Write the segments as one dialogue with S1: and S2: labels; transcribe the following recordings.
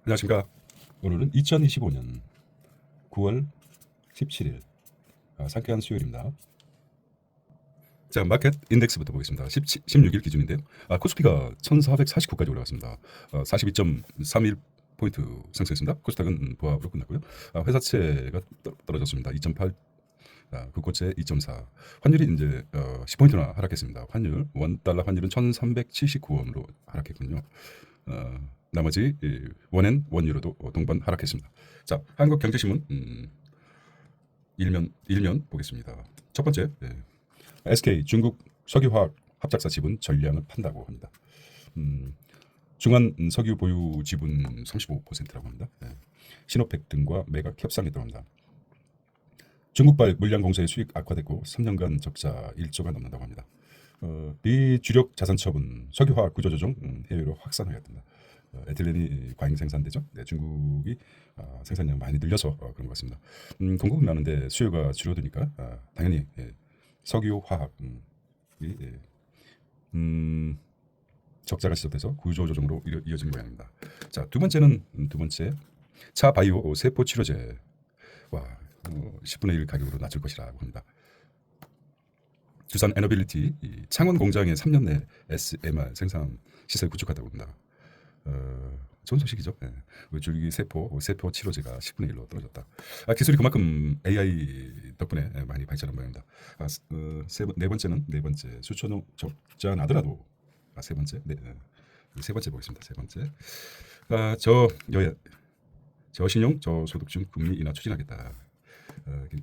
S1: 안녕하십니까. 오늘은 2025년 9월 17일 상쾌한 수요일입니다. 자, 마켓 인덱스부터 보겠습니다. 16일 기준인데요. 코스피가 1449까지 올라갔습니다. 42.31포인트 상승했습니다. 코스닥은 보합으로 끝났고요. 회사채가 떨어졌습니다. 2.8, 국고채 2.4. 환율이 이제 10포인트나 하락했습니다. 환율, 원달러 환율은 1379원으로 하락했군요. 나머지 원엔, 원유로도 동반 하락했습니다. 자, 한국경제신문 일면 보겠습니다. 첫 번째, SK 중국 석유화학 합작사 지분 전량을 판다고 합니다. 중한 석유 보유 지분 35%라고 합니다. 신호팩 등과 매각 협상했다고 합니다. 중국발 물량 공사의 수익 악화됐고 3년간 적자 1조가 넘는다고 합니다. 미 주력 자산 처분 석유화학 구조조정 해외로 확산하였습니다. 에틸렌이 과잉 생산되죠. 네, 중국이 생산량 많이 늘려서 그런 것 같습니다. 공급은 많은데 수요가 줄어드니까 당연히 석유화학이 적자가 시작돼서 구조조정으로 이어진 모양입니다. 자, 두 번째 차 바이오 세포 치료제 10분의 1 가격으로 낮출 것이라고 합니다. 두산 에너빌리티 창원 공장에 3년 내 SMR 생산 시설 구축하다고 합니다. 좋은 소식이죠. 줄기 세포 치료제가 10분의 1로 떨어졌다. 기술이 그만큼 AI 덕분에 많이 발전한 모양입니다. 네 번째 수초농 적자 나더라도 세 번째 보겠습니다. 세 번째 저신용 저소득층 금리 인하 추진하겠다.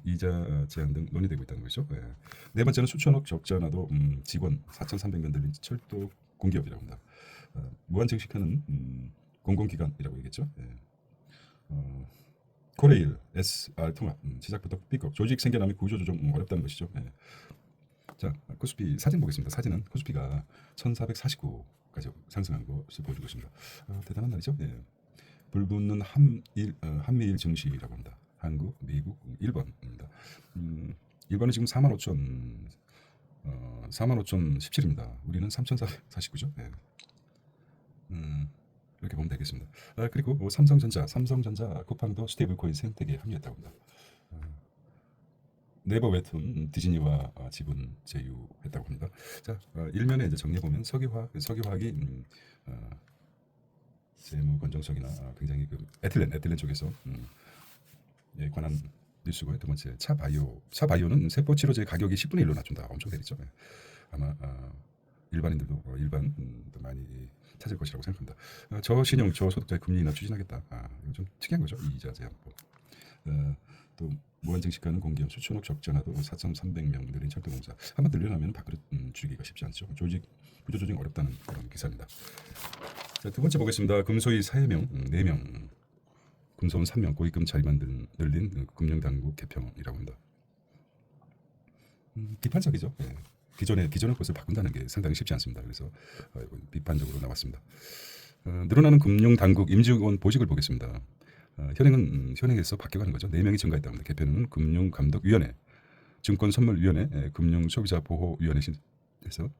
S1: 이자 제한 등 논의되고 있다는 것이죠. 네 번째는 수천억 적자 나도 직원 4,300명 늘린 철도 공기업이라고 합니다. 무한 증식하는 공공기관이라고 얘기했죠. 코레일, SR 통합 시작부터 B급 조직 생겨남이 구조조정 어렵다는 것이죠. 자, 코스피 사진 보겠습니다. 사진은 코스피가 1449까지 상승한 것을 보여주고 있습니다. 대단한 날이죠. 불붙는 한미일 증시라고 합니다. 한국, 미국, 일본입니다. 일본은 지금 45,017입니다. 우리는 3,449죠. 이렇게 보면 되겠습니다. 그리고 삼성전자 쿠팡도 스테이블 코인 생태계에 합류했다고 합니다. 네이버 웹툰 디즈니와 지분 제휴했다고 합니다. 자, 일면에 이제 정리해 보면 석유화학이 재무 건전성이나 굉장히 에틸렌 쪽에서 관한 뉴스고요. 두 번째 차 바이오는 세포 치료제 가격이 10분의 1로 낮춘다. 엄청 내리죠. 아마 일반인들도 많이 찾을 것이라고 생각합니다. 저신용 저소득자의 금리 인하 추진하겠다. 이거 좀 특이한 거죠. 이자 제한법. 또 무한증식하는 공기업 수천억 적자나도 4,300명 늘린 철도공사. 한번 늘려나면 밥그릇 줄이기가 쉽지 않죠. 구조조정 어렵다는 그런 기사입니다. 자, 두 번째 보겠습니다. 금소위 4명, 4명, 금소원 3명, 고위금 자리만 늘린 금융당국 개편이라고 합니다. 비판적이죠. 기존의 것을 바꾼다는 게 상당히 쉽지 않습니다. 그래서 비판적으로 나왔습니다. 늘어나는 금융당국 임직원 보직을 보겠습니다. 현행에서 바뀌어가는 거죠. 4명이 증가했다고 합니다. 개편은 금융감독위원회, 증권선물위원회, 금융소비자보호위원회에서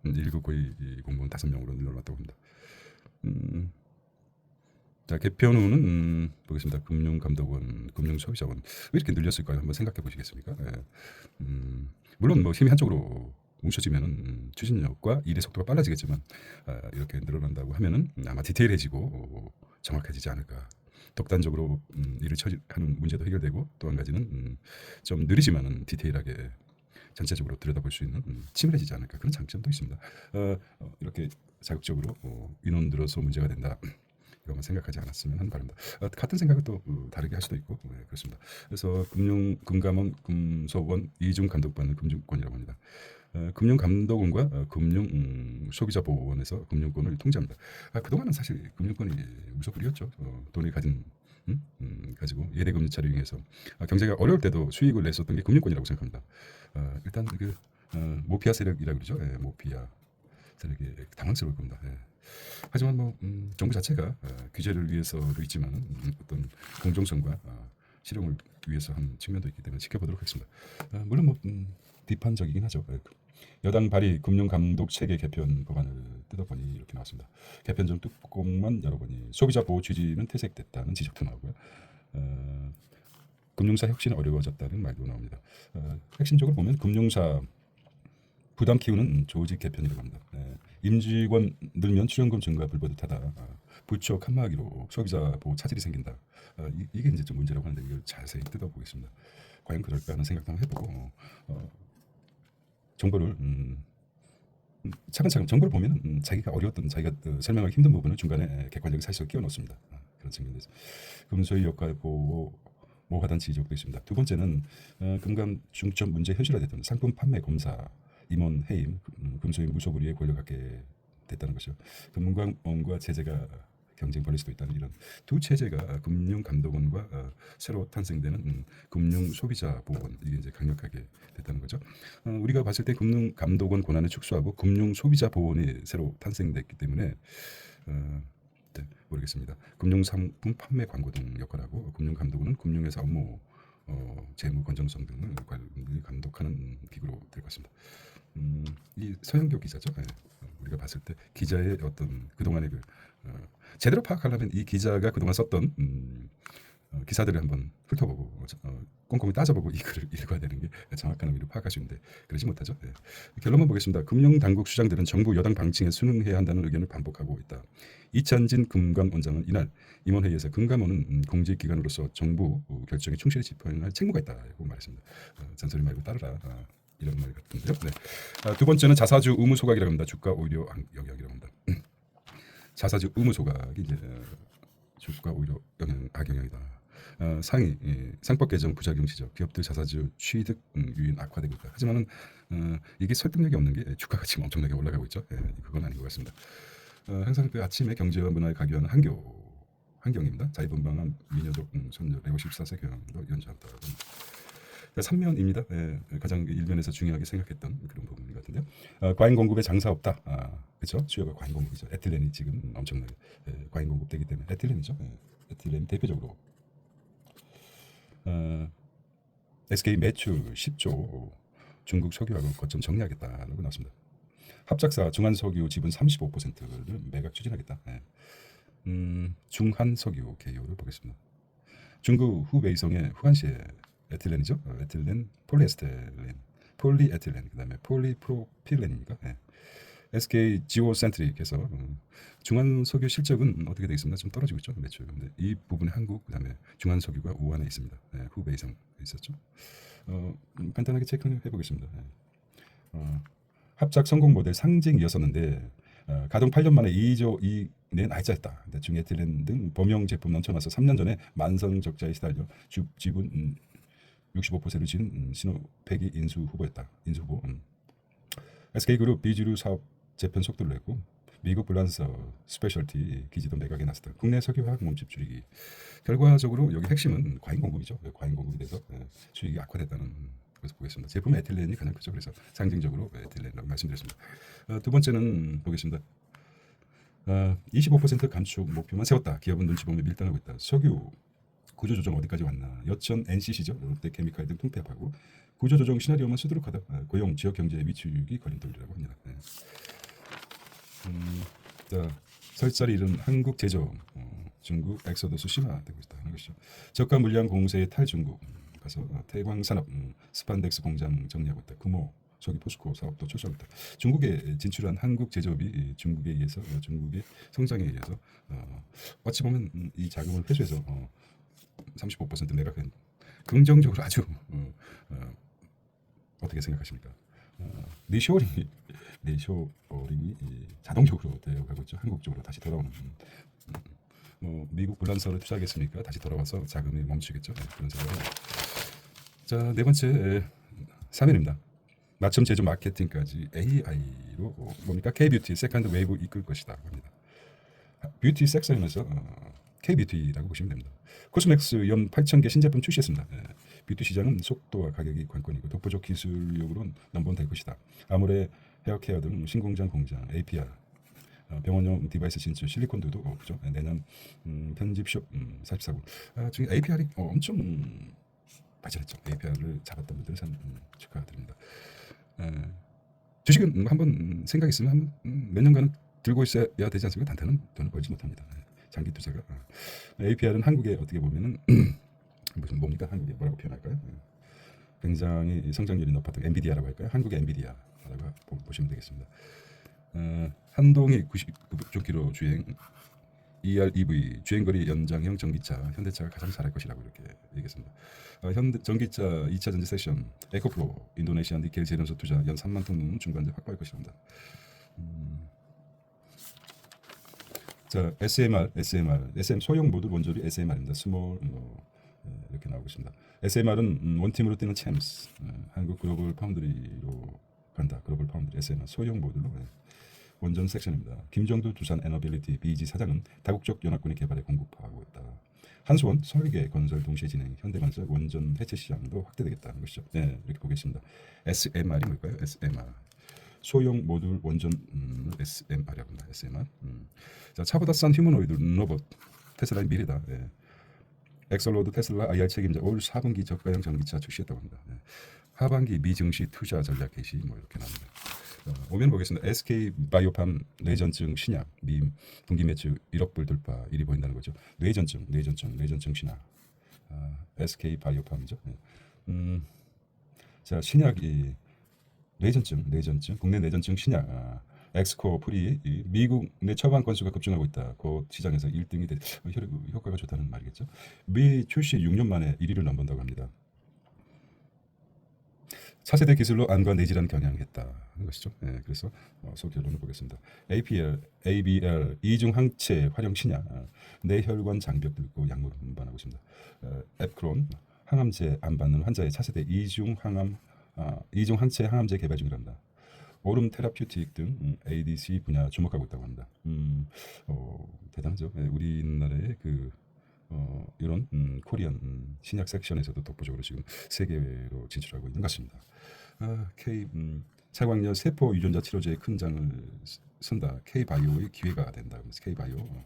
S1: 1급 고위 공무원 5명으로 늘어났다고 합니다. 자, 개편 후는 보겠습니다. 금융감독원, 금융소비자원 왜 이렇게 늘렸을까요? 한번 생각해 보시겠습니까? 물론 힘이 한쪽으로 뭉쳐지면은 추진력과 일의 속도가 빨라지겠지만 이렇게 늘어난다고 하면은 아마 디테일해지고 정확해지지 않을까. 독단적으로 일을 처리하는 문제도 해결되고 또 한 가지는 좀 느리지만은 디테일하게 전체적으로 들여다볼 수 있는 치밀해지지 않을까 그런 장점도 있습니다. 이렇게 자극적으로 인원 늘어서 문제가 된다. 이것만 생각하지 않았으면 하는 바랍니다. 같은 생각을 또 다르게 할 수도 있고 그렇습니다. 그래서 금감원, 금소원 이중 감독받는 금융권이라고 합니다. 금융감독원과 금융소비자보호원에서 금융권을 통제합니다. 그동안은 사실 금융권이 무소불위였죠. 돈을 가지고 예대금 유찰을 이용해서 경제가 어려울 때도 수익을 냈었던 게 금융권이라고 생각합니다. 일단 모피아 세력이라고 그러죠. 모피아 세력이 당황스러울 겁니다. 하지만 정부 자체가 규제를 위해서도 있지만 어떤 공정성과 실용을 위해서 한 측면도 있기 때문에 지켜보도록 하겠습니다. 물론 비판적이긴 하죠. 여당 발의 금융감독 체계 개편 법안을 뜯어보니 이렇게 나왔습니다. 개편 전 뚜껑만 열어보니 소비자 보호 취지는 퇴색됐다는 지적도 나오고요. 금융사 혁신이 어려워졌다는 말도 나옵니다. 핵심적으로 보면 금융사 부담 키우는 조직 개편이라고 합니다. 임직원 늘면 출연금 증가 불버듯하다. 부처 칸막이로 소비자 보호 차질이 생긴다. 이게 이제 좀 문제라고 하는데 이걸 자세히 뜯어보겠습니다. 과연 그럴까 하는 생각도 한번 해보고 정보를 차근차근 정보를 보면 자기가 어려웠던 자기가 설명하기 힘든 부분을 중간에 객관적인 사실을 끼워 넣습니다. 그런 측면에서 금소의 역할 보호 모하다는 지적도 있습니다. 두 번째는 금감 중점 문제 현실화됐던 상품 판매 검사 임원 해임 금소의 무소불위의 권력 갖게 됐다는 것이죠. 금감원과 제재가 경쟁 벌일 수도 있다는 이런 두 체제가 금융감독원과 새로 탄생되는 금융소비자보호원 이게 이제 강력하게 됐다는 거죠. 우리가 봤을 때 금융감독원 권한을 축소하고 금융소비자보호원이 새로 탄생됐기 때문에 네, 모르겠습니다. 금융상품 판매 광고 등 역할하고 금융감독원은 금융회사 업무 재무 건전성 등을 감독하는 기구로 될 것 같습니다. 이 서영교 기자죠. 네. 우리가 봤을 때 기자의 어떤 그동안의 제대로 파악하려면 이 기자가 그동안 썼던 기사들을 한번 훑어보고 꼼꼼히 따져보고 이 글을 읽어야 되는 게 정확한 의미로 파악할 수 있는데 그러지 못하죠. 네. 결론만 보겠습니다. 금융당국 수장들은 정부 여당 방침에 순응해야 한다는 의견을 반복하고 있다. 이찬진 금감원장은 이날 임원회의에서 금감원은 공직기관으로서 정부 결정에 충실히 집행할 책무가 있다고 말했습니다. 잔소리 말고 따르라. 이런 말 같은데요. 네. 두 번째는 자사주 의무 소각이라고 합니다. 주가 오히려 영향이라고 합니다. 자사주 의무 소각이 이제 주가 오히려 악영향이다. 상위 상법 개정 부작용 지적 기업들 자사주 취득 유인 악화되고 있다. 하지만은 이게 설득력이 없는 게 주가가 지금 엄청나게 올라가고 있죠. 그건 아닌 것 같습니다. 항상 그 아침에 경제와 문화에 가교하는 한경입니다. 자유분방한 미녀적 선녀 레오 14세 경영도 연주한다. 삼면입니다. 가장 일면에서 중요하게 생각했던 그런 부분 같은데요. 과잉 공급에 장사 없다. 그렇죠. 수요가 과잉 공급이죠. 에틸렌이 지금 엄청나게 과잉 공급되기 때문에 에틸렌이죠. 에틸렌 대표적으로 SK 매출 10조 중국 석유화를 거점 정리하겠다라고 나왔습니다. 합작사 중한석유 지분 35%를 매각 추진하겠다. 중한석유 개요를 보겠습니다. 중국 후베이성의 후안시에 에틸렌이죠. 에틸렌, 폴리에스테렌, 폴리에틸렌, 그다음에 폴리프로필렌입니까? SK 지오센트릭에서 중한석유 실적은 어떻게 되겠습니까? 좀 떨어지고 있죠 매출. 근데 이 부분에 한국 그다음에 중한석유가 우한에 있습니다. 후베이성 있었죠. 간단하게 체크해 보겠습니다. 합작 성공 모델 상징이었었는데 가동 8년 만에 2조 이내 날짜했다. 중에틸렌 등 범용 제품 넘쳐나서 3년 전에 만성 적자에 시달려 지분 65%를 지은 신호패기 인수 후보였다. 인수 후보. SK그룹 비주류 사업 재편 속도를 냈고 미국 블란서 스페셜티 기지도 매각에 나섰다. 국내 석유화학 몸집 줄이기. 결과적으로 여기 핵심은 과잉 공급이죠. 과잉 공급이 돼서 수익이 악화됐다는 것을 보겠습니다. 제품 에틸렌이 가장 크죠. 그래서 상징적으로 에틸렌이라고 말씀드렸습니다. 두 번째는 보겠습니다. 25% 감축 목표만 세웠다. 기업은 눈치 보며 밀당하고 있다. 석유 구조조정 어디까지 왔나. 여천 NCC죠. 롯데케미칼 등 통폐합하고 구조조정 시나리오만 수두룩하다. 고용 지역 경제의 위축이 걸림돌이라고 합니다. 자, 설자리 잃은 한국 제조업 중국 엑소더스 심화되고 있다는 것이죠. 저가 물량 공세의 탈중국 가서 태광산업 스판덱스 공장 정리하고 있다. 금호 저기 포스코 사업도 출시하고 있다. 중국에 진출한 한국 제조업이 중국에 의해서 중국의 성장에 의해서 어찌 보면 이 자금을 회수해서 35% 매각한 긍정적으로 아주 어떻게 생각하십니까? 리쇼링이 자동적으로 되어가고 있죠. 한국 쪽으로 다시 돌아오는 미국 불란서를 투자하겠습니까? 다시 돌아와서 자금이 멈추겠죠. 그런 생각을. 자, 네 번째 3일입니다. 맞춤 제조 마케팅까지 AI로 뭡니까? K-뷰티 세컨드 웨이브 이끌 것이다 합니다. 뷰티 섹터에서 K-뷰티라고 보시면 됩니다. 코스맥스 연 8,000개 신제품 출시했습니다. 뷰티 시장은 속도와 가격이 관건이고 독보적 기술력으로 넘버원 될 것이다. 아모레 헤어케어 등 신공장 공장, APR, 병원용 디바이스 진출, 실리콘도도 그죠? 내년 편집숍 44군. 지금 APR이 엄청 발전했죠. APR을 잡았던 분들은 참 축하드립니다. 주식은 한번 생각 있으면 몇 년간은 들고 있어야 되지 않습니까? 단타는 돈을 벌지 못합니다. 장기 투자가. APR은 한국에 어떻게 보면은 무슨 뭡니까? 한국에 뭐라고 표현할까요? 굉장히 성장률이 높았던 엔비디아라고 할까요? 한국의 엔비디아라고 보시면 되겠습니다. 한동희 99km 주행 EREV 주행거리 연장형 전기차 현대차가 가장 잘할 것이라고 이렇게 얘기했습니다. 현대 전기차 2차 전지 세션 에코프로 인도네시아 니켈 제련소 투자 연 3만 톤 중간재 확보할 것이랍니다. 자 SM 소형 모듈 원조리 SMR입니다. 스몰 이렇게 나오고 있습니다. SMR은 원팀으로 뛰는 챔스 한국 글로벌 파운드리로 간다. 글로벌 파운드리 SMR 소형 모듈로 원전 섹션입니다. 김정두 두산 에너빌리티 BG 사장은 다국적 연합군의 개발에 공급하고 있다. 한수원 설계 건설 동시에 진행 현대건설 원전 해체 시장도 확대되겠다는 것이죠. 네, 이렇게 보겠습니다. SMR이 뭘까요? SMR 소형 모듈 원전 SMR이라고 합니다. SMR. 자, 차보다 싼 휴머노이드 로봇 테슬라의 미래다. 네. 엑설로드 테슬라 IR 책임자 올 4분기 저가형 전기차 출시했다고 합니다. 네. 하반기 미증시 투자 전략 개시 뭐 이렇게 나옵니다. 오면 보겠습니다. SK 바이오팜 뇌전증 신약 미 분기 매출 1억 불 돌파 일이 보인다는 거죠. 뇌전증 신약. SK 바이오팜이죠. 네. 자, 신약이 뇌전증 국내 뇌전증 신약 엑스코 프리 미국 내 처방 건수가 급증하고 있다. 그 시장에서 1등이 효과가 좋다는 말이겠죠. 미 출시 6년 만에 1위를 넘본다고 합니다. 차세대 기술로 안과 내질환 겨냥했다는 것이죠. 네, 그래서 소결론을 보겠습니다. ABL 이중 항체 활용 신약 뇌혈관 장벽 들고 약물 운반하고 있습니다. 앱크론 항암제 안 받는 환자의 차세대 이중 항체 항암제 개발 중이랍니다. 오름 테라퓨틱 등 ADC 분야 주목하고 있다고 합니다. 대단하죠. 네, 우리나라의 이런 코리안 신약 섹션에서도 독보적으로 지금 세계로 진출하고 있는 것 같습니다. 차광열 세포 유전자 치료제의 큰 장을 쓴다. K바이오의 기회가 된다. K바이오.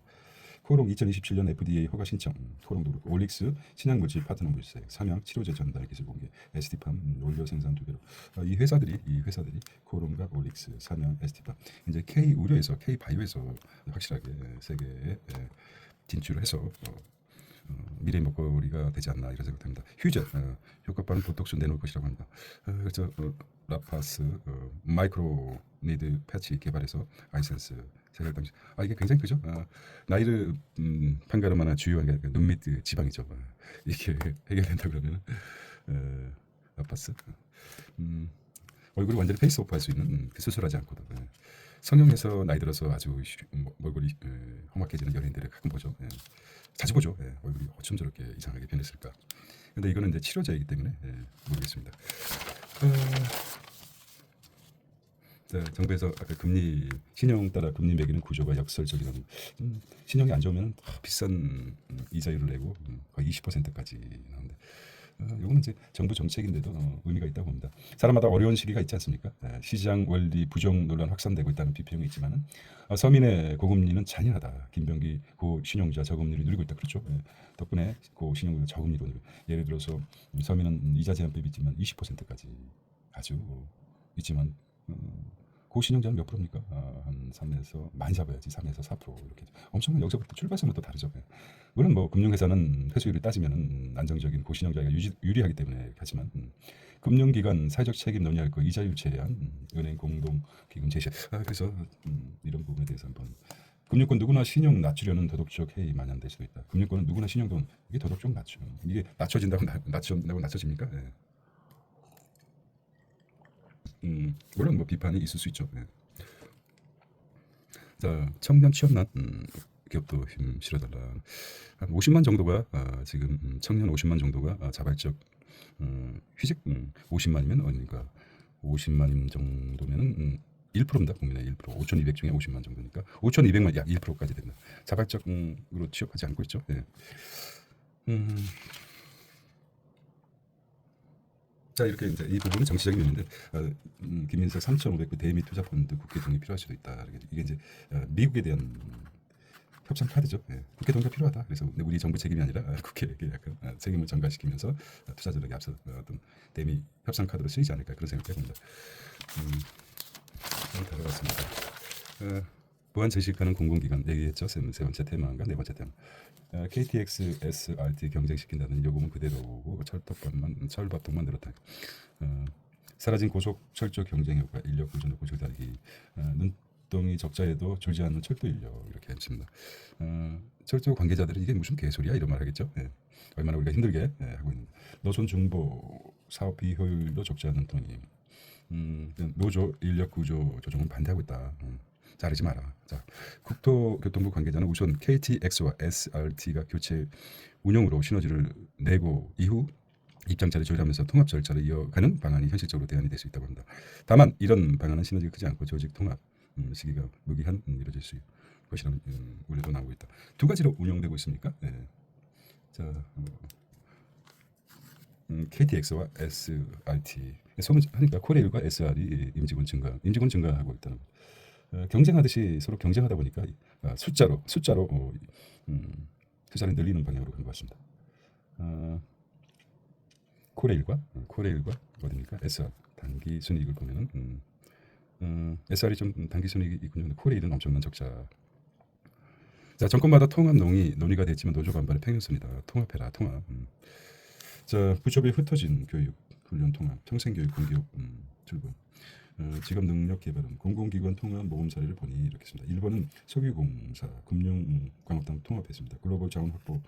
S1: 코롱 2027년 FDA 허가 신청. 코롱도 그렇고 올릭스 신약물질 파트너 물색 삼양 치료제 전달 기술 공개. ST팜 원료 생산 2배로. 이 회사들이 코롱과 올릭스, 삼양, ST팜 이제 K 의료에서 K바이오에서 확실하게 세계에 진출을 해서 미래 먹거리가 되지 않나 이런 생각됩니다. 휴재 효과 빠른 보톡스 내놓을 것이라고 합니다. 그래서 라파스 마이크로 니드 패치 개발해서 아이센스 제가 당시 이게 굉장히 크죠. 나이를 판가름 하나 주요한 게 눈밑 지방이죠. 이게 해결된다 그러면 라파스 얼굴을 완전히 페이스오프 할 수 있는 수술하지 않고도 성형해서 나이 들어서 아주 얼굴이 험악해지는 연예인들을 가끔 보죠. 자주 보죠. 얼굴이 어쩜 저렇게 이상하게 변했을까. 근데 이거는 이제 치료제이기 때문에 모르겠습니다. 자, 정부에서 아까 금리 신용 따라 금리 매기는 구조가 역설적이라는 신용이 안 좋으면 비싼 이자율을 내고 거의 20%까지 나오는데 이거는 이제 정부 정책인데도 의미가 있다고 봅니다. 사람마다 어려운 시기가 있지 않습니까? 시장 원리 부정 논란 확산되고 있다는 비평이 있지만은 서민의 고금리는 잔인하다. 김병기 고신용자 저금리를 누리고 있다. 그렇죠? 덕분에 고신용자 저금리로 예를 들어서 서민은 이자 제한법이 있지만 20%까지 아주 있지만 고신용자는 몇 프로입니까? 한 3에서 많이 잡아야지 3에서 4% 이렇게 엄청난 여기서부터 출발선은 또 다르죠. 물론 뭐 금융회사는 회수율을 따지면은 안정적인 고신용자가 유리하기 때문에 하지만 금융기관 사회적 책임 논의할 거 이자율 제한 은행 공동기금 제시 그래서 이런 부분에 대해서 한번 금융권 누구나 신용 낮추려는 도덕적 해이 만연될 수도 있다. 금융권은 누구나 신용돈 이게 도덕적 낮춤 이게 낮춰진다고 낮춰집니까? 물론 뭐 비판이 있을 수 있죠. 자, 청년 취업난 기업도 힘 실어달라. 한 50만 정도가 지금 청년 50만 정도가 자발적 휴직 50만이면 그러니까 50만 정도면은 1%입니다. 국민의 1%. 5,200 중에 50만 정도니까 5,200만 약 1%까지 된다. 자발적으로 취업하지 않고 있죠. 자, 이렇게 이제 이 부분은 정치적인 면인데 김민석 3,500그 대미 투자 펀드 국회 동의 필요할 수도 있다. 이게 이제 미국에 대한 협상 카드죠. 국회 동의가 필요하다. 그래서 우리 정부 책임이 아니라 국회에게 약간 책임을 전가시키면서 투자 전략에 앞서 어떤 대미 협상 카드로 쓰이지 않을까 그런 생각을 해봅니다. 다뤄봤습니다. 보안 제시하는 공공기관 얘기했죠. 세 번째 테마인가 네 번째 테마. KTX, SRT 경쟁시킨다는 요구는 그대로고 철밥통만 늘었다. 사라진 고속 철도 경쟁 효과, 인력 구조는 고속 다르기, 눈덩이 적자에도 줄지 않는 철도 인력 이렇게 했습니다. 철도 관계자들은 이게 무슨 개소리야 이런 말 하겠죠. 예. 얼마나 우리가 힘들게 하고 있는 노선 중보 사업 비효율도 적지 않는 통이 노조 인력 구조 조정은 반대하고 있다. 자르지 마라. 자, 국토교통부 관계자는 우선 KTX와 SRT가 교체 운영으로 시너지를 내고 이후 입장차를 조율하면서 통합 절차를 이어가는 방안이 현실적으로 대안이 될 수 있다고 합니다. 다만 이런 방안은 시너지가 크지 않고 조직 통합 시기가 무기한 이루어질 수 것이라는 우려도 나오고 있다. 두 가지로 운영되고 있습니까? 네. 자, KTX와 SRT 소문하니까 코레일과 SR이 임직원 증가하고 있다는 것. 경쟁하듯이 서로 경쟁하다 보니까 숫자로 숫자를 늘리는 방향으로 간 것 같습니다. 코레일과 어디입니까? SR 단기 순이익을 보면은 SR이 좀 단기 순이익이 있군요. 근데 코레일은 엄청난 적자. 자, 정권마다 통합 논의가 됐지만 노조 반발의 팽현습니다. 통합해라 통합. 자, 부조리에 흩어진 교육 훈련 통합, 평생교육 공기업 출범. 직업 능력 개발은 공공기관 통합 모금 사례를 보니 이렇게 습니다. 1번은 석유공사, 금융광업단 통합했습니다. 글로벌 자원 확보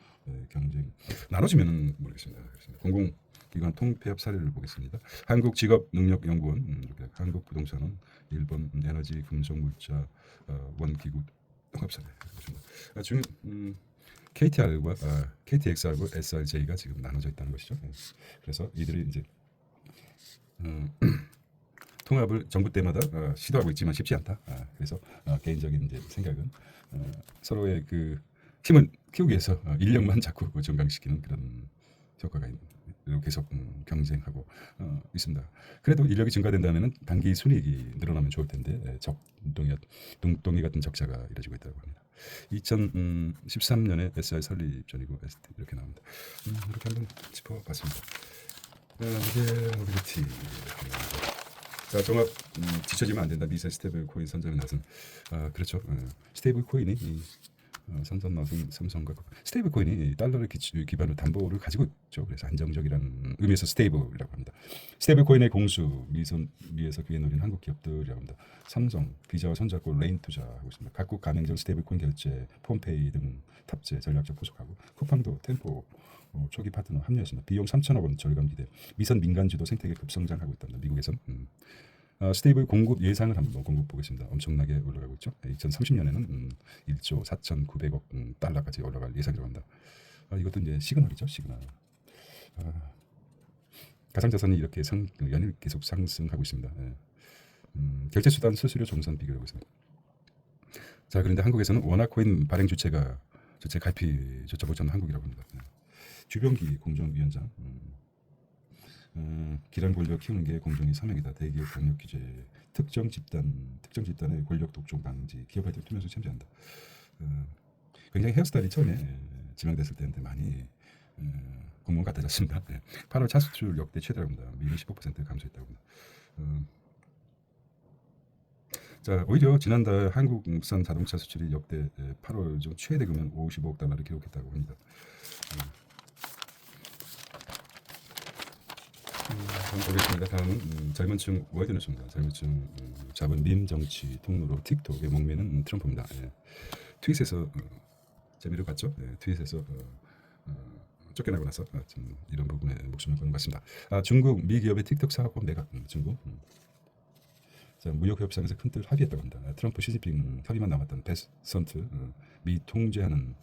S1: 경쟁 나눠지면은 모르겠습니다. 공공기관 통폐합 사례를 보겠습니다. 한국직업능력연구원, 한국부동산원, 1번 에너지 금속물자 원기구 통합 사례 보겠습니다. 중 KTXR과 SRJ가 지금 나눠져 있다는 것이죠. 그래서 이들이 이제 통합을 정부 때마다 시도하고 있지만 쉽지 않다. 그래서 개인적인 이제 생각은 서로의 그 힘을 키우기 위해서 인력만 자꾸 증강시키는 그런 효과가 계속 경쟁하고 있습니다. 그래도 인력이 증가된다면 단기 순이익이 늘어나면 좋을 텐데 눈덩이 같은 적자가 이뤄지고 있다고 합니다. 2013년에 SI 설립 전이고 ST 이렇게 나옵니다. 이렇게 한번 짚어봤습니다. 이제 모빌리티. 자, 종합 지쳐지면 안 된다. 미세 스테이블 코인 선전에 나선 그렇죠. 스테이블 코인이 선전 나선 삼성과 스테이블 코인이 달러를 기반으로 담보를 가지고 있죠. 그래서 안정적이라는 의미에서 스테이블이라고 합니다. 스테이블 코인의 공수 미에서 귀에 노린 한국 기업들이라고 합니다. 삼성, 비자와 손잡고 레인 투자하고 있습니다. 각국 가맹점 스테이블 코인 결제, 폼페이 등 탑재 전략적 포석하고 쿠팡도 템포 초기 파트너 합류했습니다. 비용 3천억 원 절감 기대. 미선 민간주도 생태계 급성장하고 있답니다. 미국에선. 스테이블 공급 예상을 한번 공급 보겠습니다. 엄청나게 올라가고 있죠. 2030년에는 1조 4,900억 달러까지 올라갈 예상이라고 합니다. 이것도 이제 시그널이죠. 시그널. 가상자산이 이렇게 연일 계속 상승하고 있습니다. 결제수단 수수료 종선 비교하고 있습니다. 자, 그런데 한국에서는 원화코인 발행 주체 갈피조차 못하는 한국이라고 합니다. 주병기 공정위원장 기란 권력 키우는 게 공정의 사명이다. 대기업 강력 규제, 특정 집단의 권력 독점 방지, 기업 활동 투명성 첨지한다. 굉장히 헤어스타일이 처음에 지명됐을 때한테 많이 공무원 같아졌습니다. 8월 차 수출 역대 최대라고 합니다. 미리 15% 감소했다고 합니다. 자, 오히려 지난달 한국산 자동차 수출이 역대 8월 중 최대 금액 55억 달러를 기록했다고 합니다. 보겠습니다. 다음은 젊은층 월드뉴스입니다. 젊은층 잡은 밈 정치 통로로 틱톡에 목매는 트럼프입니다. 트윗에서 재미를 봤죠. 트윗에서 쫓겨나고 나서 이런 부분에 목숨을 건 것 같습니다. 중국 미 기업의 틱톡 사업권 매각 중국. 자, 무역 협상에서 큰뜻 합의했다고 합니다. 트럼프 시진핑 합의만 남았던 베선트 미 통제하는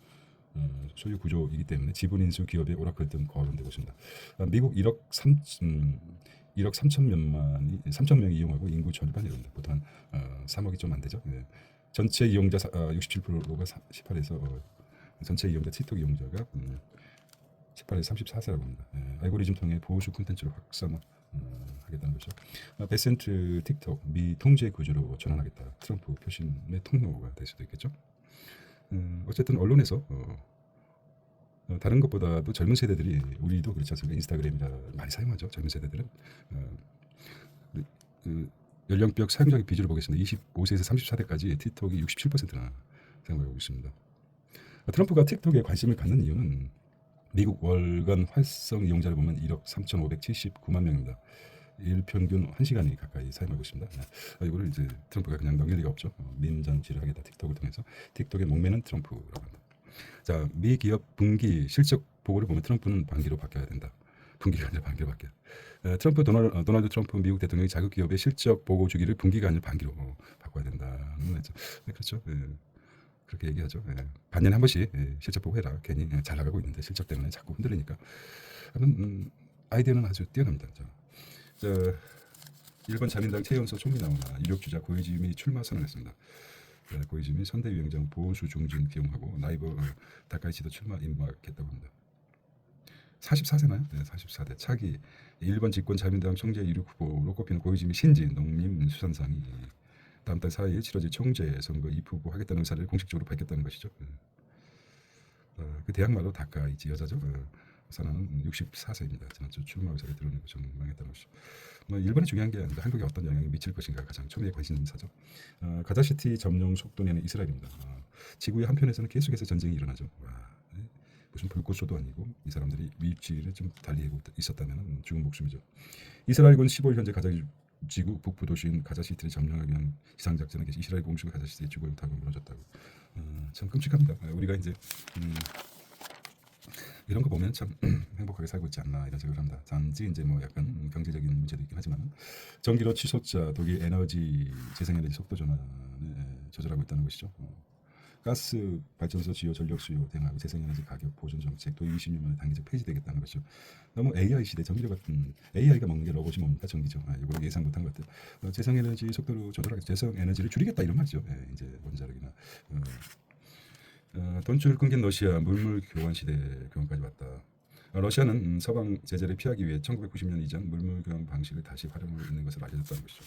S1: 소유 구조이기 때문에 지분 인수 기업의 오라클 등 거론되고 있습니다. 미국 1억 3천 명이 이용하고 인구 절반 이릅니다. 보통 한 3억이 좀 안 되죠. 전체 이용자 67%가 18에서 전체 이용자 틱톡 이용자가 18에서 34세라고 합니다. 알고리즘 통해 보수 콘텐츠를 확산하겠다는 거죠. 베센트 틱톡 미 통제 구조로 전환하겠다. 트럼프 표심의 통로가 될 수도 있겠죠. 어쨌든 언론에서 다른 것보다도 젊은 세대들이 우리도 그렇지 않습니까? 인스타그램이라 많이 사용하죠. 젊은 세대들은 연령별 사용자의 비율을 보겠습니다. 25세에서 34대까지 틱톡이 67%나 사용하고 있습니다. 트럼프가 틱톡에 관심을 갖는 이유는 미국 월간 활성 이용자를 보면 1억 3,579만 명입니다. 일평균 1시간이 가까이 사용하고 있습니다. 이거를 이제 트럼프가 그냥 넘길 리가 없죠. 민정지를 하겠다. 틱톡을 통해서. 틱톡에 목매는 트럼프라고 합니다. 자, 미 기업 분기 실적 보고를 보면 트럼프는 반기로 바뀌어야 된다. 분기가 아니라 반기로 바뀌어. 도널드 트럼프 미국 대통령이 자국 기업의 실적 보고 주기를 분기가 아니라 반기로 바꿔야 된다. 네, 그렇죠. 그렇게 얘기하죠. 반년에 한 번씩 실적 보고 해라. 괜히 잘 나가고 있는데 실적 때문에 자꾸 흔들리니까. 아이디어는 아주 뛰어납니다. 자, 1번 자민당 최연소 총리 나오나 유력주자 고이즈미 출마 선언했습니다. 고이즈미 선대위원장 보수 중진 기용하고 나이버 다카이치도 출마 임박했다고 합니다. 44세나요? 네, 44대 차기 1번 집권 자민당 총재 유력 후보로 꼽히는 고이즈미 신진 농림수산상이 다음 달 4일 치러질 총재 선거 입후보하겠다는 의사를 공식적으로 밝혔다는 것이죠. 그 대학마로 다카이치 여자죠. 사나는 64세입니다. 지난주 출마 의사를 드러내고 전망했다는 것이죠. 일본이 중요한 게 아니라 한국에 어떤 영향이 미칠 것인가 가장 초미의 관심사죠. 가자시티 점령 속도내는 이스라엘입니다. 지구의 한편에서는 계속해서 전쟁이 일어나죠. 무슨 불꽃쇼도 아니고 이 사람들이 위치를 좀 달리고 있었다면 죽은 목숨이죠. 이스라엘군 15일 현재 가자 지구 북부 도시인 가자시티를 점령하기 위한 지상작전에 이스라엘 공수가 가자시티의 주거용 타고 무너졌다고. 참 끔찍합니다. 우리가 이제 이런 거 보면 참 행복하게 살고 있지 않나 이런 생각을 합니다. 단지 이제 뭐 약간 경제적인 문제도 있긴 하지만 전기료 취소자 독일 에너지 재생에너지 속도 전환에 조절하고 있다는 것이죠. 가스 발전소 주요 전력 수요 대응하고 재생에너지 가격 보존 정책 도입 20년 만에 단기적 폐지되겠다는 것이죠. 너무 AI 시대 전기료 같은 AI가 먹는 게 로봇이 뭡니까 전기죠. 이거 예상 못한 것들. 재생에너지 속도로 조절하고 재생에너지를 줄이겠다 이런 말이죠. 이제 원자력이나 돈줄 끊긴 러시아 물물 교환 시대 교환까지 왔다. 러시아는 서방 제재를 피하기 위해 1990년 이전 물물 교환 방식을 다시 활용하고 있는 것을 알려졌다는 것이죠.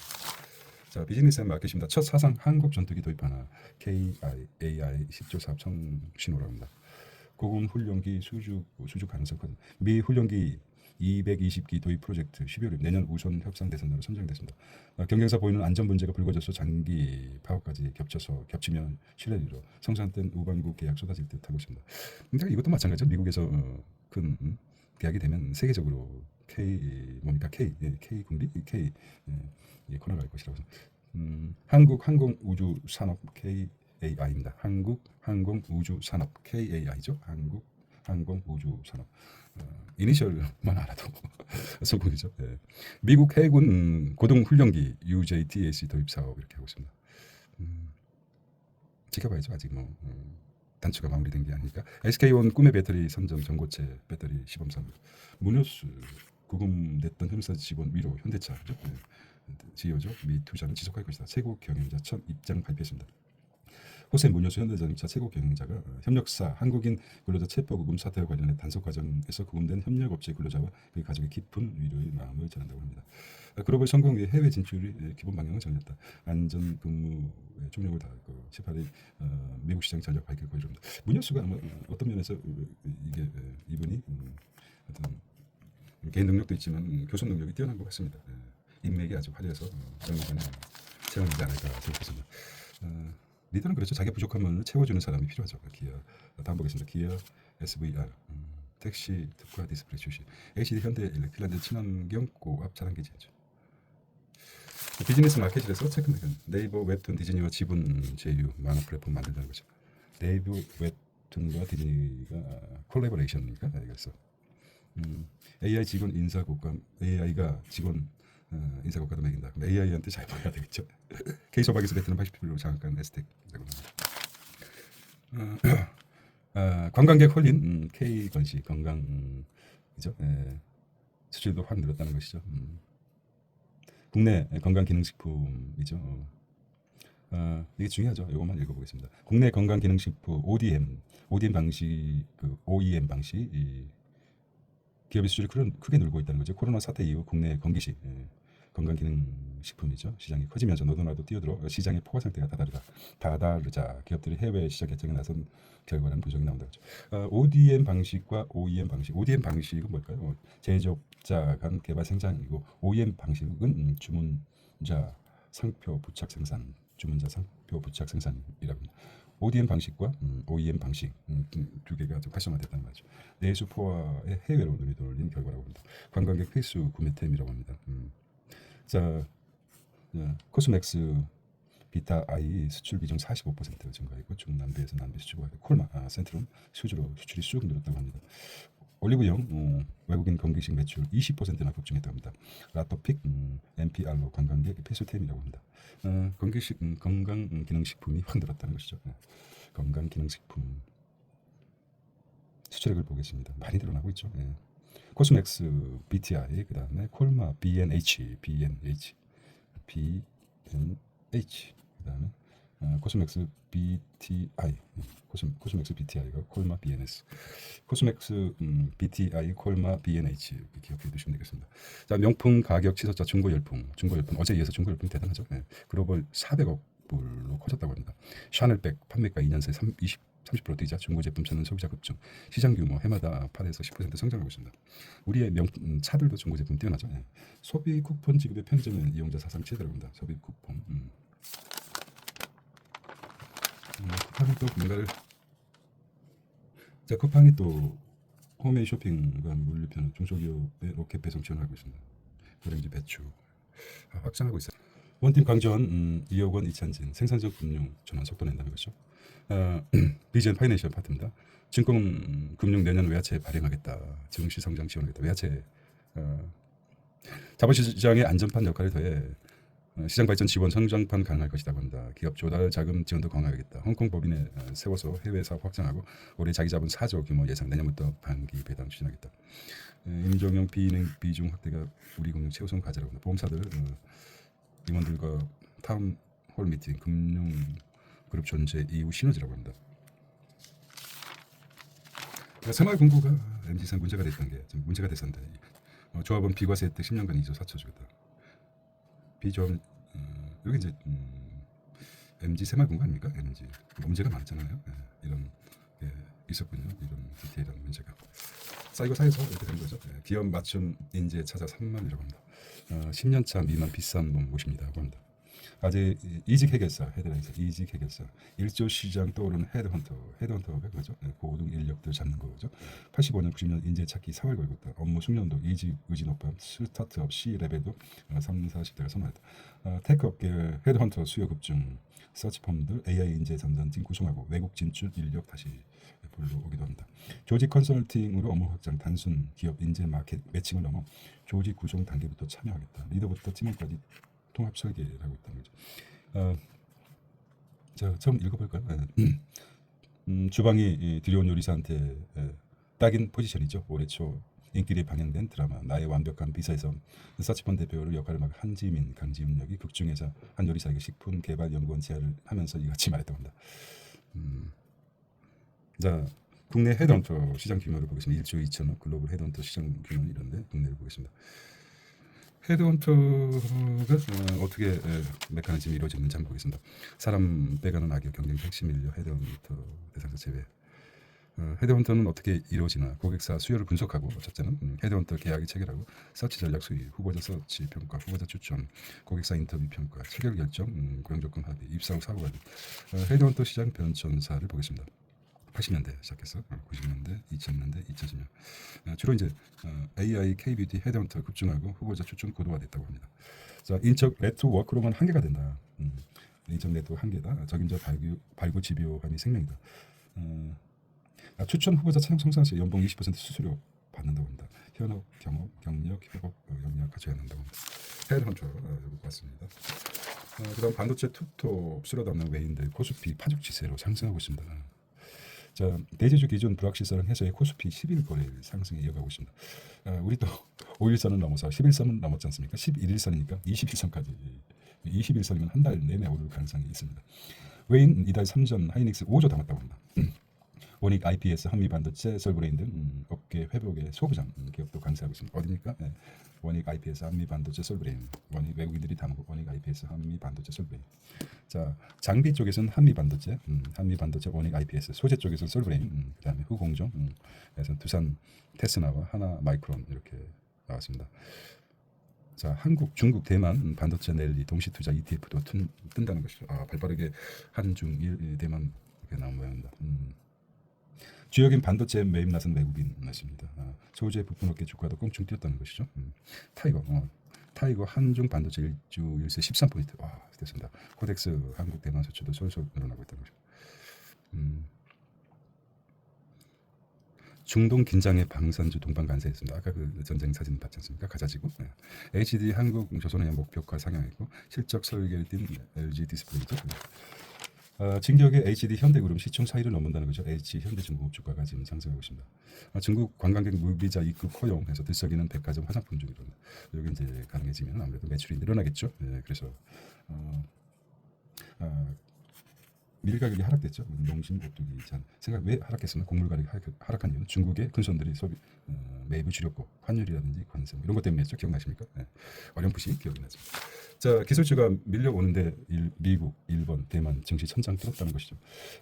S1: 자, 비즈니스 앤 마켓입니다. 첫 사상 한국 전투기 도입하나 KI 10조 사업 청신호라고 합니다. 고군 훈련기 수주 가능성 큰 미 훈련기 220기 도입 프로젝트 12월 내년 우선 협상 대상자로 선정됐습니다. 경쟁사 보이는 안전 문제가 불거져서 장기 파업까지 겹치면 신뢰를 성장된 우방국 계약 쏟아질 듯 하고 있습니다. 그러니까 이것도 마찬가지죠. 미국에서 큰 계약이 되면 세계적으로 K 군비 커나갈 것이라고. 한국 항공우주산업 KAI입니다. 한국 항공우주산업 KAI죠. 한국 항공우주산업. 이니셜만 알아도 성공이죠. 미국 해군 고등훈련기 UJTAC 도입 사업 이렇게 하고 있습니다. 지켜봐야죠. 아직 단추가 마무리된 게 아니니까. SK온 꿈의 배터리 선정 전고체 배터리 시범 사업. 문효수 구금됐던 현사 직원 위로 현대차죠. CEO죠. 미 투자는 지속할 것이다. 최고 경영자 첫 입장 발표했습니다. 호세 문효수 현대자동차 최고 경영자가 협력사 한국인 근로자 체포구금 사태와 관련해 단속 과정에서 구금된 협력업체 근로자와 그 가족의 깊은 위로의 마음을 전한다고 합니다. 글로벌 성공 위해 해외 진출이 기본 방향을 정했다. 안전근무에 총력을 다하고 18일 미국 시장 전략 밝힐 거입니다. 문효수가 어떤 면에서 이분이 어떤 개인 능력도 있지만 교섭 능력이 뛰어난 것 같습니다. 인맥이 아주 화려해서 정의관에 채용되지 않을까 생각했습니다. 리더는 그렇죠. 자기 부족한 면을 채워주는 사람이 필요하죠. 기아 다음 보겠습니다. 기아 SVR 택시 특화 디스플레이 출시. HD 현대 핀란드 친환경 고압 차량기 제조. 비즈니스 마켓에서 체크메이커 네이버 웹툰 디즈니와 지분 제휴 만화 플랫폼 만든다는 거죠. 네이버 웹툰과 디즈니가 콜라보레이션입니까? 그래서 AI 직원 인사 고감 AI가 직원 인사고과도 매긴다. 그럼 AI한테 잘 보여야 되겠죠. K소박에서 베트남 80%로 장악한 에스텍. 관광객 홀린 K건시 건강이죠. 수출도 확 늘었다는 것이죠. 국내 건강기능식품이죠. 이게 중요하죠. 이것만 읽어보겠습니다. 국내 건강기능식품 ODM 방식 OEM 방식 기업의 수주를 크게 늘고 있다는 거죠. 코로나 사태 이후 국내 건강기능식품이죠. 시장이 커지면서 너도나도 뛰어들어 시장의 포화 상태가 다다르자 기업들이 해외 시장 개척에 나선 결과라는 분석이 나온다고 하죠. ODM 방식과 OEM 방식. ODM 방식은 뭘까요? 제조업자 간 개발 생산이고 OEM 방식은 주문자 상표 부착 생산, 주문자 상표 부착 생산이라고 합니다. ODM 방식과 OEM 방식 두 개가 좀 활성화됐다는 말이죠. 내수 포화의 해외로 눈이 돌린 결과라고 합니다. 관광객 필수 구매템이라고 합니다. 자, 코스맥스 비타 I 수출 비중 45% 증가했고 중남미에서 남미 수출과 콜마 센트룸 수주로 수출이 쑥 늘었다고 합니다. 올리브영 외국인 건기식 매출 20%나 급증했다고 합니다. 라토픽 NPR로 관광객 필수템이라고 합니다. 건기식 건강 기능식품이 확 늘었다는 것이죠. 건강 기능식품 수출액을 보겠습니다. 많이 늘어나고 있죠. 코스맥스 BTI 그다음에 콜마 BNH 그다음에 코스맥스 BTI 코스맥스 BTI가 콜마 BNS 코스맥스 BTI 콜마 BNH 이렇게 기억해 두시면 되겠습니다. 자, 명품 가격 치솟자 중고 열풍 어제에 이어서 중고 열풍 대단하죠. 글로벌 400억 불로 커졌다고 합니다. 샤넬백 판매가 2년 새 30% 뛰자 중고 제품 찾는 소비자 급증. 시장 규모 해마다 8에서 10% 성장하고 있습니다. 우리의 명품 차들도 중고 제품 뛰어나죠. 소비 쿠폰 지급의 편의점은 이용자 사상 최대라고 합니다. 소비 쿠폰. 쿠팡이 또 뭔가를 자 쿠팡이 또 홈웨이 쇼핑과 물류편 중소기업의 로켓 배송 지원하고 있습니다. 고량주 배추 확장하고 있어요. 원팀 강전 2억 원 이찬진 생산적 금융 전환 속도 낸다는 것이죠. 비전 파이낸셜 파트입니다. 증권 금융 내년 외화채 발행하겠다. 증시 성장 지원하겠다. 외화채 자본시장의 안전판 역할을 더해 시장 발전 지원 성장판 가능할 것이라고 합니다. 기업 조달 자금 지원도 강화하겠다. 홍콩 법인에 세워서 해외 사업 확장하고 올해 자기 자본 4조 규모 예상 내년부터 반기 배당 추진하겠다. 임종용 비은행 비중 확대가 우리 금융 최우선 과제라고 합니다. 보험사들 임원들과 타운홀 미팅 금융 그룹 존재 이후 시너지라고 합니다. 새마을금고가 MZ상 문제가 됐던 게 좀 문제가 됐었는데 조합원 비과세 혜택 10년간 2조 4천 주겠다. 비조합 여기 이제 MG 새마을금고 아닙니까? MG 문제가 많았잖아요. 이런 게 있었군요. 이런 디테일한 문제가 쌓이고 쌓여서 이렇게 된 거죠. 기업 맞춤 인재 찾아 3만이라고 합니다. 10년차 미만 비싼 놈 모십니다고 합니다. 아직 이직 해결사 헤드라인에서 이직 해결사 1조 시장 떠오르는 헤드헌터가 그거죠. 고등 인력들 잡는 거죠. 85년 90년 인재 찾기 4월 걸고 있다. 업무 숙련도 이직 의지 높아 스타트업 C 레벨도 3, 40대가 선호했다. 테크 업계 헤드헌터 수요 급증 서치펌들 AI 인재 담당팀 구성하고 외국 진출 인력 다시 불러오기도 합니다. 조직 컨설팅으로 업무 확장 단순 기업 인재 마켓 매칭을 넘어 조직 구성 단계부터 참여하겠다. 리더부터 팀원까지 통합 설계라고 있다는 거죠. 자, 처음 읽어볼까요? 주방이 들여온 요리사한테 딱인 포지션이죠. 올해 초 인기리에 방영된 드라마 나의 완벽한 비서에서 서치펀 대표를 역할을 맡은 한지민, 강지훈 역이 극중에서 한 요리사에게 식품개발연구원 제안을 하면서 이같이 말했다고 합니다. 자, 국내 헤드헌터 시장 규모를 보겠습니다. 1조 2천억 글로벌 헤드헌터 시장 규모는 이런데 국내를 보겠습니다. 헤드헌터가 어떻게 메커니즘이 이루어지는지 한번 보겠습니다. 사람 빼가는 악역 경쟁 핵심 인력 헤드헌터 대상자 제외. 헤드헌터는 어떻게 이루어지나 고객사 수요를 분석하고 첫째는 헤드헌터 계약을 체결하고 서치 전략 수립, 후보자 서치 평가, 후보자 추천, 고객사 인터뷰 평가, 체결 결정, 고용 조건 합의, 입사 후 사고 관리. 헤드헌터 시장 변천사를 보겠습니다. 80년대 시작해서 90년대, 2000년대, 2010년 주로 이제 AI, KBT, 헤드헌터 급증하고 후보자 추천 고도화됐다고 합니다. 자, 인적 네트워크로만 한계가 된다. 인적 네트워크 한계다. 적임자 발굴 집요함이 생명이다. 추천 후보자 찬양 성사할 시 연봉 20% 수수료 받는다고 합니다. 현업, 경업, 경력, 협업 역량 갖춰야 한다고 합니다. 헤드헌터 여기 봤습니다. 그다음 반도체 투톱 쓸어 담는 외인들 코스피 파죽지세로 상승하고 있습니다. 자, 대제주 기준 불확실성 해소의 코스피 10일 거래일 상승에 이어가고 있습니다. 우리 또 5일선을 넘어서 11선은 넘었지 않습니까? 11일선이니까 21선까지 21선이면 한 달 내내 오를 가능성이 있습니다. 외인 이달 3전 하이닉스 5조 담았다고 합니다. 원익 IPS 한미반도체 솔브레인 등 업계 회복의 소부장 기업도 강세하고 있습니다. 어디입니까? 원익 IPS 한미반도체 솔브레인 원익 외국인들이 담고 원익 IPS 한미반도체 솔브레인. 자, 장비 쪽에서는 한미반도체 원익 IPS 소재 쪽에서는 솔브레인 그다음에 후공정에서 두산 테스나와 하나 마이크론 이렇게 나왔습니다. 자, 한국, 중국, 대만 반도체 랠리 동시 투자 ETF도 뜬다는 것이죠. 발빠르게 한중 대만 이렇게 나온 모양입니다. 주역인 반도체 매입 나선 외국인 맞습니다. 소재 부품 업계 주가도 껑충 뛰었다는 것이죠. 타이거 한중 반도체 일주 일세 13포인트. 와, 됐습니다. 코덱스 한국 대만 수출도 솔솔 늘어나고 있다는 것입니다. 중동 긴장의 방산주 동반 간세했습니다. 아까 그 전쟁 사진 봤지 않습니까? 가자지구. 네. HD 한국 조선의 목표가 상향했고 실적 설계를 띈 LG 디스플레이죠. 진격의 HD 현대그룹 시총 4위를 넘는다는 거죠. H 현대중공업 주가가 지금 상승하고 있습니다. 중국 관광객 무비자 입국 허용해서 들썩이는 백화점 화장품 중이랍니다. 여기 이제 가능해지면 아무래도 매출이 늘어나겠죠. 네, 그래서 밀 가격이 하락됐죠. 농심 곱두기 생각 왜 하락했으면 곡물 가격이 하락한 이유는 중국의 큰 손들이 매입을 줄였고 환율이라든지 관세 이런 것 때문이었죠. 기억나십니까? 네. 어렴풋이 기억이 나죠. 자, 기술주가 밀려오는데 미국, 일본, 대만 증시 천장 뚫었다는 것이죠.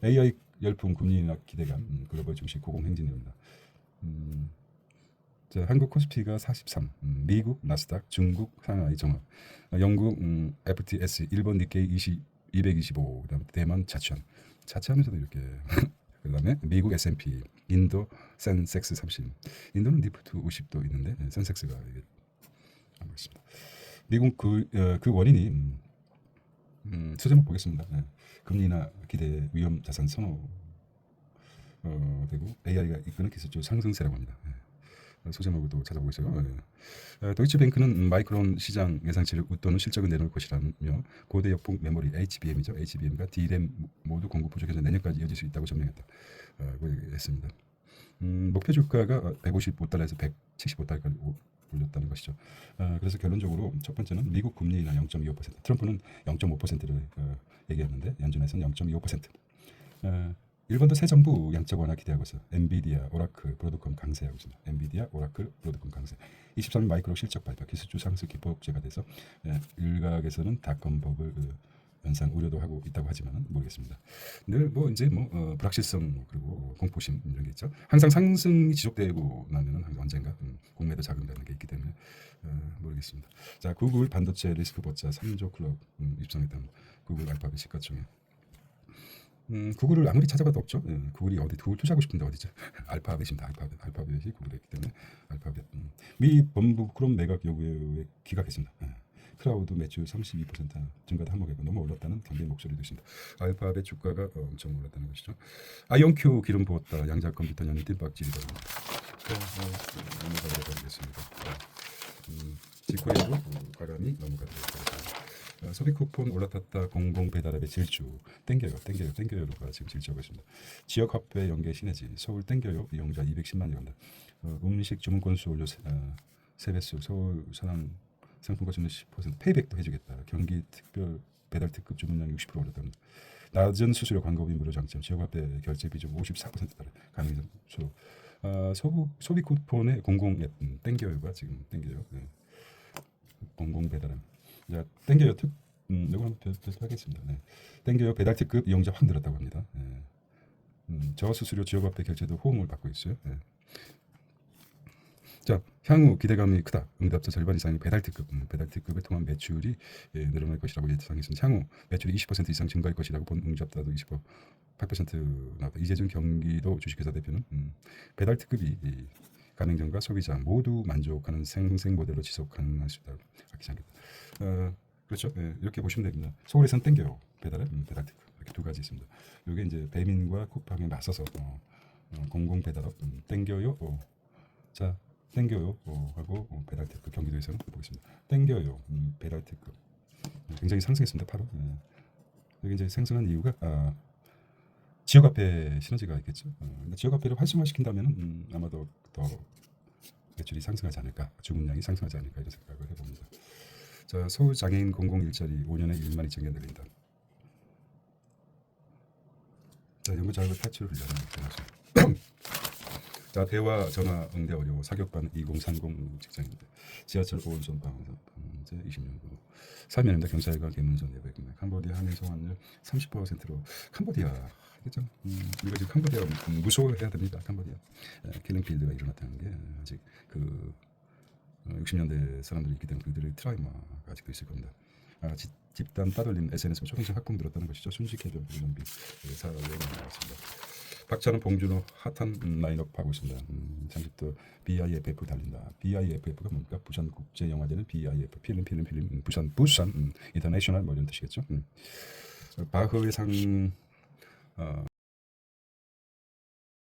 S1: AI 열풍 금리 인하 기대감 글로벌 증시 고공행진입니다. 자, 한국 코스피가 43, 미국 나스닥, 중국 상하이 정합, 영국 FTSE, 일본 니케이 225, 그다음에 대만 자치하면서도 이렇게 그다음에 미국 S&P, 인도 센섹스 30, 인도는 니프트 50도 있는데 센섹스가 이게 안 보겠습니다. 미국 그 원인이 수제목 보겠습니다. 네. 금리 인하 기대 위험 자산 선호 되고 AI가 이끄는 기술적 상승세라고 합니다. 네. 소제목도 찾아보고 있어요. 도이치뱅크는 마이크론 시장 예상치를 웃도는 실적을 내놓을 것이라며 고대 역폭 메모리 HBM이죠. HBM과 D램 모두 공급 부족해서 내년까지 이어질 수 있다고 전망했다. 했습니다. 목표 주가가 155달러에서 175달러까지 올렸다는 것이죠. 그래서 결론적으로 첫 번째는 미국 금리 인하 0.25%, 트럼프는 0.5%를 얘기하는데 연준에서는 0.25%. 일본도 새 정부 양적 완화 기대하고 있어요. 엔비디아, 오라클, 브로드컴 강세하고 있습니다. 엔비디아, 오라클, 브로드컴 강세. 23일 마이크로 실적 발표, 기술주 상승 기폭제가 돼서 일각에서는 닷컴 버블 연상 우려도 하고 있다고 하지만 모르겠습니다. 늘 뭐 이제 불확실성 그리고 공포심 이런 게 있죠. 항상 상승이 지속되고 나면은 언젠가 공매도 자금이라는 게 있기 때문에 모르겠습니다. 자, 구글 반도체 리스크 보자 3조 클럽 입성했던 구글 알파벳 시가총액. 구글을 아무리 찾아봐도 없죠. 구글이 구글 투자하고 싶은데 어디죠? 알파벳입니다. 알파벳이 구글이기 때문에 알파벳. 미 법무부 크롬 매각 요구에 기각했습니다. 클라우드 매출 32% 증가도 한몫했고 너무 어렵다는 경쟁 목소리도 있습니다. 알파벳 주가가 엄청 올랐다는 것이죠. 아이온큐 기름 부었다. 양자 컴퓨터 연이 뜀박질이다. 넘어가도록 하겠습니다. 직후에도 과감히 넘어가도록 하겠습니다. 소비 쿠폰 올라탔다. 공공 배달앱의 질주 땡겨요가 지금 질주하고 있습니다. 지역 화폐 연계 시너지 서울 땡겨요 이용자 210만이 간다. 음식 주문 건수 올려 3배수 서울 서남 상품권 주문 10% 페이백도 해주겠다. 경기 특별 배달 특급 주문량 60% 올렸답니다. 낮은 수수료 광고비 무료 장점 지역 화폐 결제 비중 54%다. 가맹점 수로 소비 쿠폰의 공공 앱 땡겨요가 지금 땡겨요. 공공 배달앱. 자, 땡겨요 이거 한번 하겠습니다. 땡겨요 배달 특급 이용자 확 늘었다고 합니다. 저수수료 지역화폐 결제도 호응을 받고 있어요. 자, 향후 기대감이 크다. 응답자 절반 이상이 배달 특급을 통한 매출이 늘어날 것이라고 예상했습니다. 향후 매출이 20% 이상 증가할 것이라고 본 응답자도 8% 나왔다. 이재준 경기도 주식회사 대표는 배달 특급이 가맹점과 소비자 모두 만족하는 생생 모델로 지속 가능할 수 있다고 기대합니다. 그렇죠. 이렇게 보시면 됩니다. 서울에선 땡겨요 배달 특급 이렇게 두 가지 있습니다. 이게 이제 배민과 쿠팡에 맞서서 공공 배달업 땡겨요. 자, 땡겨요 하고 배달 특급 경기도에서는 보겠습니다. 땡겨요 배달 특급 굉장히 상승했습니다. 8월. 여기 이제 상승한 이유가 지역 화폐 시너지가 있겠죠. 지역 화폐를 활성화시킨다면 아마도 더 매출이 상승하지 않을까, 주문량이 상승하지 않을까 이런 생각을 해봅니다. 자, 서울 장애인 공공 일자리 5년에 1만 2천 개 늘린다. 자, 연구 자료를 탈출을 하려는 자, 대화 전화 응대 어려워 사격반 2030 직장인들 지하철 5호선 방송 현재 20년 후 사면입니다. 경찰과 개문선 내부에 캄보디아 한일 송환율 30%로 캄보디아 이거 지금 캄보디아 무서워해야 됩니다. 캄보디아 킬링필드가 일어났다는 게 아직 그 60년대 사람들이 있기 때문에 그들의 트라우마가 아직도 있을 겁니다. 집단 따돌림 SNS로 초등생 학군 들었다는 것이죠. 순직해져 불련비 사회가 나왔습니다. 박찬호, 봉준호 핫한 라인업 하고 있습니다. 잠시 또 BIFF 달린다. BIFF가 뭡니까? 부산 국제 영화제는 BIF 필름 부산 인터내셔널 뭐 이런 뜻이겠죠. 바흐의 상